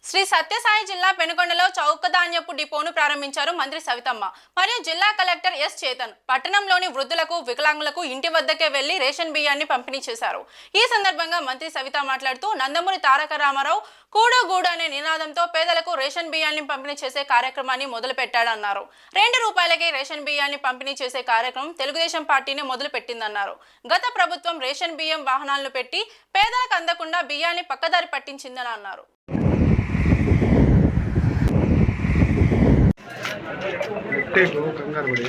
శ్రీ సత్యసాయి జిల్లా పెనుకొండలో చౌకధాన్యపు డిపోను ప్రారంభించారు మంత్రి సవితమ్మ మరియు జిల్లా కలెక్టర్ ఎస్ చేతన్. పట్టణంలోని వృద్ధులకు, వికలాంగులకు ఇంటి వద్దకే వెళ్లి రేషన్ బియ్యాన్ని పంపిణీ చేశారు. ఈ సందర్భంగా మంత్రి సవిత మాట్లాడుతూ నందమూరి తారక రామారావు కూడు గూడు అనే నినాదంతో పేదలకు రేషన్ బియ్యాన్ని పంపిణీ చేసే కార్యక్రమాన్ని మొదలుపెట్టాడన్నారు. ₹2 రేషన్ బియ్యాన్ని పంపిణీ చేసే కార్యక్రమం తెలుగుదేశం పార్టీనే మొదలుపెట్టిందన్నారు. గత ప్రభుత్వం రేషన్ బియ్యం వాహనాలను పెట్టి పేదలకు అందకుండా బియ్యాన్ని పక్కదారి పట్టించిందని అన్నారు. కంగారు పడి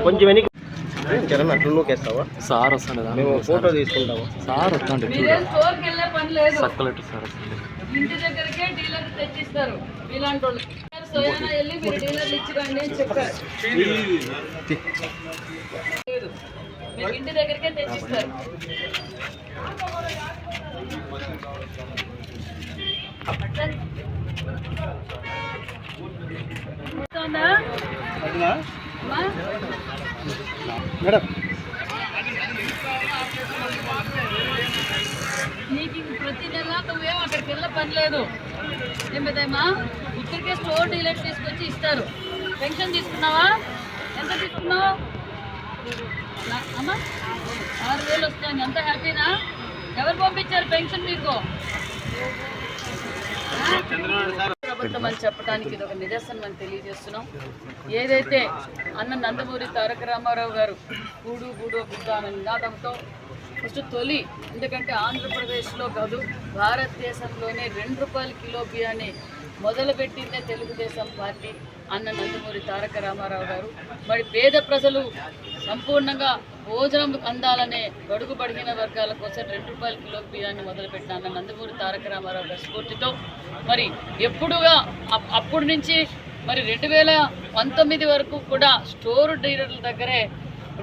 కొంచెం వెనక్కి జనం అట్లా నూకేస్తావా? సార్ వస్తాడు, మేము ఫోటో తీసుకుంటాము. సార్ వస్తాండి, సర్కులేటర్ సార్ వస్తుంది. ఇంటి దగ్గరకే డీలర్ తెచ్చిస్తారు. ఇలాంటి వాళ్ళు స్వయాన వెళ్ళి మీరు డీలర్లు ఇచ్చిరండి అని చెప్పారు. మీరు ఇంటి దగ్గరకే తెచ్చిస్తారు. మేడం నీకు ప్రతి నెల నువ్వేం అక్కడికి వెళ్ళ పని లేదు. ఏం పెద్దమ్మా, ఇక్కడికే స్టోర్ డీలర్ తీసుకొచ్చి ఇస్తారు. పెన్షన్ తీసుకున్నావా? ఎంత తీసుకున్నావు అమ్మా? 6,000 వస్తాను. ఎంత హ్యాపీనా? ఎవరు పంపించారు పెన్షన్ మీకు? ప్రభుత్వం అని చెప్పడానికి ఇది ఒక నిదర్శనం అని తెలియజేస్తున్నాం. ఏదైతే అన్న నందమూరి తారక రామారావు గారు కూడు గూడు గుడ్డ అనే నినాదంతో ఫస్ట్ తొలి, ఎందుకంటే ఆంధ్రప్రదేశ్లో కాదు భారతదేశంలోనే ₹2 కిలో బియ్యాన్ని మొదలుపెట్టిందే తెలుగుదేశం పార్టీ, అన్న నందమూరి తారక రామారావు గారు. మరి పేద ప్రజలు సంపూర్ణంగా భోజనం అందాలనే బడుగు బడిగిన వర్గాల కోసం ₹2 కిలో బియ్యాన్ని మొదలుపెట్టిన అన్న నందమూరి తారక రామారావు గారి స్ఫూర్తితో మరి ఎప్పుడుగా అప్పటి నుంచి మరి 2019 వరకు కూడా స్టోర్ డీలర్ల దగ్గరే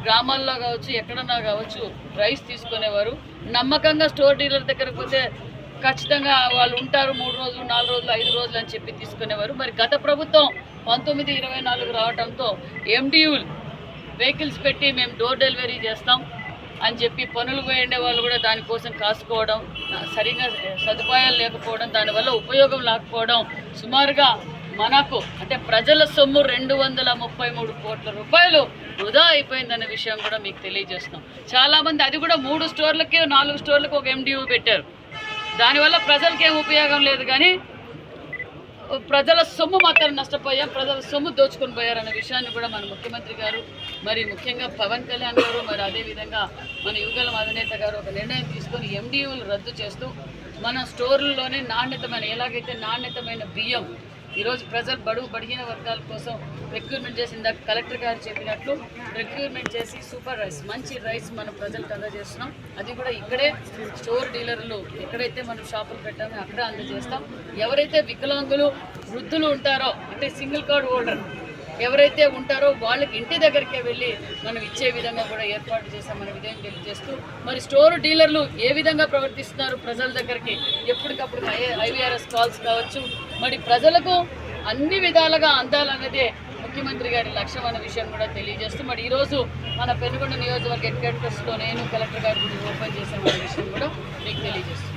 గ్రామాల్లో కావచ్చు, ఎక్కడన్నా కావచ్చు రైస్ తీసుకునేవారు. నమ్మకంగా స్టోర్ డీలర్ దగ్గరకు పోతే ఖచ్చితంగా వాళ్ళు ఉంటారు, 3 రోజులు, 4 రోజులు, 5 రోజులు అని చెప్పి తీసుకునేవారు. మరి గత ప్రభుత్వం 1924 రావడంతో ఎండియూలు వెహికల్స్ పెట్టి మేము డోర్ డెలివరీ చేస్తాం అని చెప్పి పనులు పోయిండే వాళ్ళు కూడా దానికోసం కాసుకోవడం, సరిగా సదుపాయాలు లేకపోవడం, దానివల్ల ఉపయోగం లేకపోవడం, సుమారుగా మనకు అంటే ప్రజల సొమ్ము ₹233 కోట్ల వృధా అయిపోయిందనే విషయం కూడా మీకు తెలియజేస్తున్నాం. చాలామంది అది కూడా 3 స్టోర్లకి 4 స్టోర్లకు ఒక ఎండియూ పెట్టారు. దానివల్ల ప్రజలకి ఏం ఉపయోగం లేదు, కానీ ప్రజల సొమ్ము మాత్రం నష్టపోయాం, ప్రజల సొమ్ము దోచుకొని పోయారనే విషయాన్ని కూడా మన ముఖ్యమంత్రి గారు, మరి ముఖ్యంగా పవన్ కళ్యాణ్ గారు, మరి అదేవిధంగా మన యువగలం అధినేత గారు ఒక నిర్ణయం తీసుకొని ఎండియూలు రద్దు చేస్తూ మన స్టోర్లలోనే ఎలాగైతే నాణ్యతమైన బియ్యం ఈరోజు ప్రజలు బడిగిన వర్గాల కోసం రిక్రూట్మెంట్ చేసి, ఇందాక కలెక్టర్ గారు చెప్పినట్లు రిక్రూట్మెంట్ చేసి సూపర్ రైస్, మంచి రైస్ మనం ప్రజలకు అందజేస్తున్నాం. అది కూడా ఇక్కడే స్టోర్ డీలర్లు ఎక్కడైతే మనం షాపులు పెట్టామో అక్కడే అందజేస్తాం. ఎవరైతే వికలాంగులు, వృద్ధులు ఉంటారో అంటే సింగిల్ కార్డ్ హోల్డర్ ఎవరైతే ఉంటారో వాళ్ళకి ఇంటి దగ్గరికే వెళ్ళి మనం ఇచ్చే విధంగా కూడా ఏర్పాటు చేశామనే విధంగా తెలియజేస్తూ, మరి స్టోర్ డీలర్లు ఏ విధంగా ప్రవర్తిస్తున్నారు ప్రజల దగ్గరికి ఎప్పటికప్పుడు IVRS కాల్స్ కావచ్చు, మరి ప్రజలకు అన్ని విధాలుగా అందాలన్నదే ముఖ్యమంత్రి గారి లక్ష్యం అనే విషయం కూడా తెలియజేస్తూ, మరి ఈరోజు మన పెనుగొండ నియోజకవర్గ హెడ్ క్వార్టర్స్లో నేను కలెక్టర్ గారు ఓపెన్ చేశామనే విషయం కూడా మీకు తెలియజేస్తున్నాను.